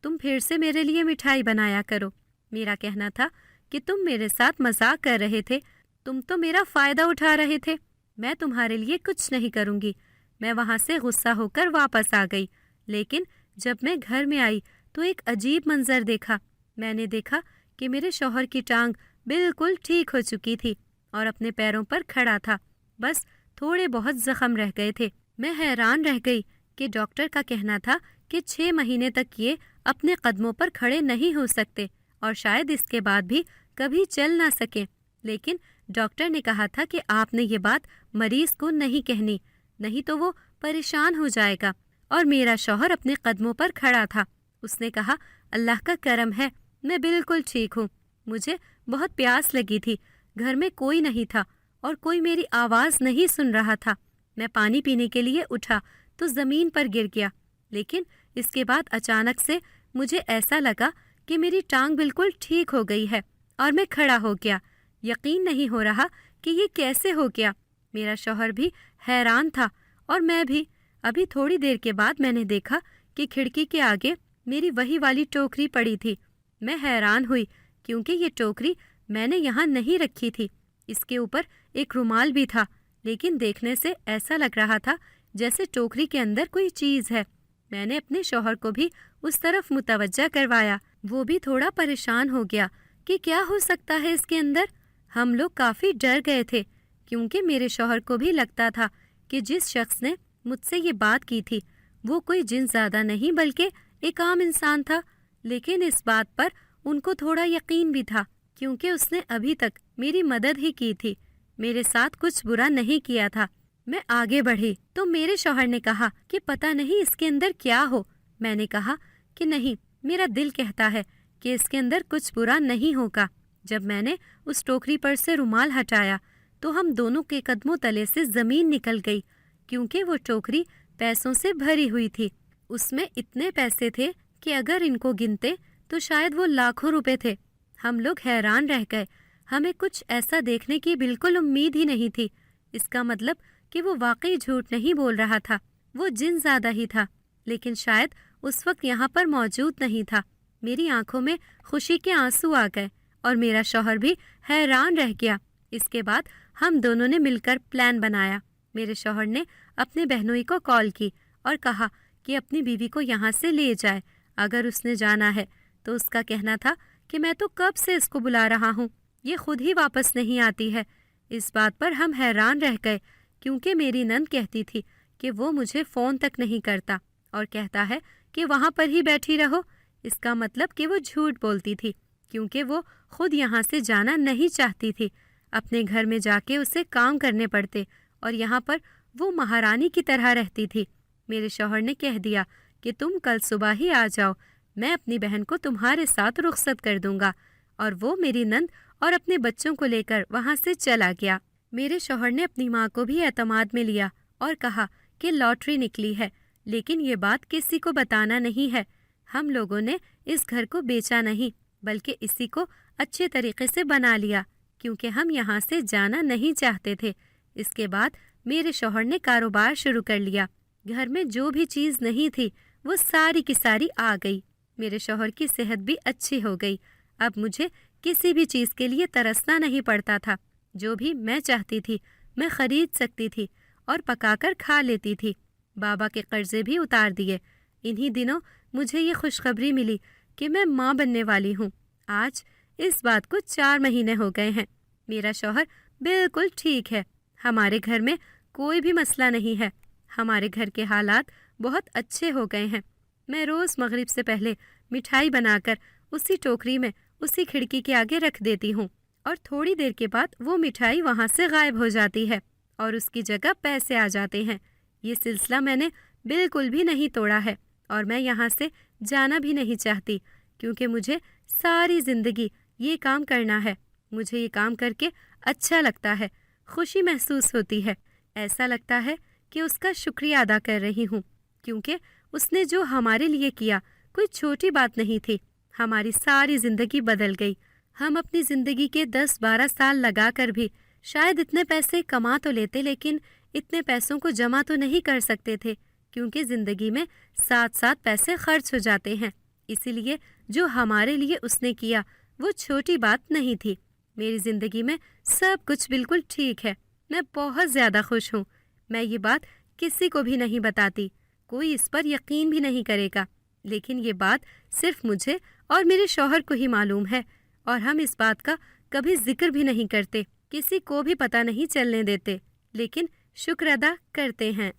تم پھر سے میرے لیے مٹھائی بنایا کرو۔ میرا کہنا تھا کہ تم میرے ساتھ مذاق کر رہے تھے، تم تو میرا فائدہ اٹھا رہے تھے، میں تمہارے لیے کچھ نہیں کروں گی۔ میں وہاں سے غصہ ہو کر واپس آ گئی، لیکن جب میں گھر میں آئی تو ایک عجیب منظر دیکھا۔ میں نے دیکھا کہ میرے شوہر کی ٹانگ بالکل ٹھیک ہو چکی تھی اور اپنے پیروں پر کھڑا تھا، بس تھوڑے بہت زخم رہ گئے تھے۔ میں حیران رہ گئی کہ ڈاکٹر کا کہنا تھا کہ 6 مہینے تک یہ اپنے قدموں پر کھڑے نہیں ہو سکتے اور شاید اس کے بعد بھی کبھی چل نہ سکیں، لیکن ڈاکٹر نے کہا تھا کہ آپ نے یہ بات مریض کو نہیں کہنی، نہیں تو وہ پریشان ہو جائے گا۔ اور میرا شوہر اپنے قدموں پر کھڑا تھا۔ اس نے کہا اللہ کا کرم ہے، میں بالکل ٹھیک ہوں۔ مجھے بہت پیاس لگی تھی، گھر میں کوئی نہیں تھا اور کوئی میری آواز نہیں سن رہا تھا۔ میں پانی پینے کے لیے اٹھا تو زمین پر گر گیا، لیکن اس کے بعد اچانک سے مجھے ایسا لگا کہ میری ٹانگ بالکل ٹھیک ہو گئی ہے اور میں کھڑا ہو گیا۔ یقین نہیں ہو رہا کہ یہ کیسے ہو گیا۔ میرا شوہر بھی حیران تھا اور میں بھی۔ ابھی تھوڑی دیر کے بعد میں نے دیکھا کہ کھڑکی کے آگے میری وہی والی ٹوکری پڑی تھی۔ میں حیران ہوئی کیونکہ یہ ٹوکری میں نے یہاں نہیں رکھی تھی۔ اس کے اوپر ایک رومال بھی تھا، لیکن دیکھنے سے ایسا لگ رہا تھا جیسے ٹوکری کے اندر کوئی چیز ہے۔ میں نے اپنے شوہر کو بھی اس طرف متوجہ کروایا۔ وہ بھی تھوڑا پریشان ہو گیا کہ کیا ہو سکتا ہے اس کے اندر۔ ہم لوگ کافی ڈر گئے تھے کیونکہ میرے شوہر کو بھی لگتا تھا کہ جس شخص نے مجھ سے یہ بات کی تھی وہ کوئی جن زادہ نہیں بلکہ ایک عام انسان تھا، لیکن اس بات پر ان کو تھوڑا یقین بھی تھا کیونکہ اس نے ابھی تک میری مدد ہی کی تھی، میرے ساتھ کچھ برا نہیں کیا تھا۔ میں آگے بڑھی تو میرے شوہر نے کہا کہ پتہ نہیں اس کے اندر کیا ہو۔ میں نے کہا کہ نہیں، میرا دل کہتا ہے کہ اس کے اندر کچھ برا نہیں ہوگا۔ جب میں نے اس ٹوکری پر سے رومال ہٹایا تو ہم دونوں کے قدموں تلے سے زمین نکل گئی، کیونکہ وہ ٹوکری پیسوں سے بھری ہوئی تھی۔ اس میں اتنے پیسے تھے کہ اگر ان کو گنتے تو شاید وہ لاکھوں روپے تھے۔ ہم لوگ حیران رہ گئے، ہمیں کچھ ایسا دیکھنے کی بالکل امید ہی نہیں تھی۔ اس کا مطلب کہ وہ واقعی جھوٹ نہیں بول رہا تھا، وہ جن زادہ ہی تھا، لیکن شاید اس وقت یہاں پر موجود نہیں تھا۔ میری آنکھوں میں خوشی کے آنسو آ گئے اور میرا شوہر بھی حیران رہ گیا۔ اس کے بعد ہم دونوں نے مل کر پلان بنایا۔ میرے شوہر نے اپنے بہنوئی کو کال کی اور کہا کہ اپنی بیوی کو یہاں سے لے جائے، اگر اس نے جانا ہے تو اس کا کہنا تھا کہ میں تو کب سے اس کو بلا رہا ہوں، یہ خود ہی واپس نہیں آتی ہے۔ اس بات پر ہم حیران رہ گئے کیونکہ میری نند کہتی تھی کہ وہ مجھے فون تک نہیں کرتا اور کہتا ہے کہ وہاں پر ہی بیٹھی رہو۔ اس کا مطلب کہ وہ جھوٹ بولتی تھی کیونکہ وہ خود یہاں سے جانا نہیں چاہتی تھی۔ اپنے گھر میں جا کے اسے کام کرنے پڑتے اور یہاں پر وہ مہارانی کی طرح رہتی تھی۔ میرے شوہر نے کہہ دیا کہ تم کل صبح ہی آ جاؤ، میں اپنی بہن کو تمہارے ساتھ رخصت کر دوں گا، اور وہ میری نند اور اپنے بچوں کو لے کر وہاں سے چلا گیا۔ میرے شوہر نے اپنی ماں کو بھی اعتماد میں لیا اور کہا کہ لاٹری نکلی ہے، لیکن یہ بات کسی کو بتانا نہیں ہے۔ ہم لوگوں نے اس گھر کو بیچا نہیں بلکہ اسی کو اچھے طریقے سے بنا لیا کیونکہ ہم یہاں سے جانا نہیں چاہتے تھے۔ اس کے بعد میرے شوہر نے کاروبار شروع کر لیا۔ گھر میں جو بھی چیز نہیں تھی وہ ساری کی ساری آ گئی۔ میرے شوہر کی صحت بھی اچھی ہو گئی۔ اب مجھے کسی بھی چیز کے لیے ترسنا نہیں پڑتا تھا۔ جو بھی میں چاہتی تھی میں خرید سکتی تھی اور پکا کر کھا لیتی تھی۔ بابا کے قرضے بھی اتار دیے۔ انہی دنوں مجھے یہ خوشخبری ملی کہ میں ماں بننے والی ہوں۔ آج اس بات کو 4 مہینے ہو گئے ہیں۔ میرا شوہر بالکل ٹھیک ہے۔ ہمارے گھر میں کوئی بھی مسئلہ نہیں ہے۔ ہمارے گھر کے حالات بہت اچھے ہو گئے ہیں۔ میں روز مغرب سے پہلے مٹھائی بنا کر اسی ٹوکری میں اسی کھڑکی کے آگے رکھ دیتی ہوں اور تھوڑی دیر کے بعد وہ مٹھائی وہاں سے غائب ہو جاتی ہے اور اس کی جگہ پیسے آ جاتے ہیں۔ یہ سلسلہ میں نے بالکل بھی نہیں توڑا ہے اور میں یہاں سے جانا بھی نہیں چاہتی کیونکہ مجھے ساری زندگی یہ کام کرنا ہے۔ مجھے یہ کام کر کے اچھا لگتا ہے، خوشی محسوس ہوتی ہے۔ ایسا لگتا ہے کہ اس کا شکریہ ادا کر رہی ہوں کیونکہ اس نے جو ہمارے لیے کیا کوئی چھوٹی بات نہیں تھی۔ ہماری ساری زندگی بدل گئی۔ ہم اپنی زندگی کے 10-12 سال لگا کر بھی شاید اتنے پیسے کما تو لیتے لیکن اتنے پیسوں کو جمع تو نہیں کر سکتے تھے کیونکہ زندگی میں ساتھ ساتھ پیسے خرچ ہو جاتے ہیں۔ اسی لیے جو ہمارے لیے اس نے کیا وہ چھوٹی بات نہیں تھی۔ میری زندگی میں سب کچھ بالکل ٹھیک ہے۔ میں بہت زیادہ خوش ہوں۔ میں یہ بات کسی کو بھی نہیں بتاتی، کوئی اس پر یقین بھی نہیں کرے گا، لیکن یہ بات صرف مجھے اور میرے شوہر کو ہی معلوم ہے اور ہم اس بات کا کبھی ذکر بھی نہیں کرتے، کسی کو بھی پتہ نہیں چلنے دیتے، لیکن شکر ادا کرتے ہیں۔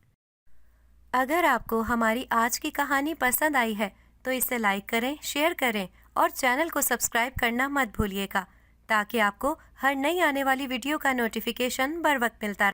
اگر آپ کو ہماری آج کی کہانی پسند آئی ہے تو اسے لائک کریں، شیئر کریں اور چینل کو سبسکرائب کرنا مت بھولیے گا تاکہ آپ کو ہر نئی آنے والی ویڈیو کا نوٹیفیکیشن بر وقت ملتا رہے۔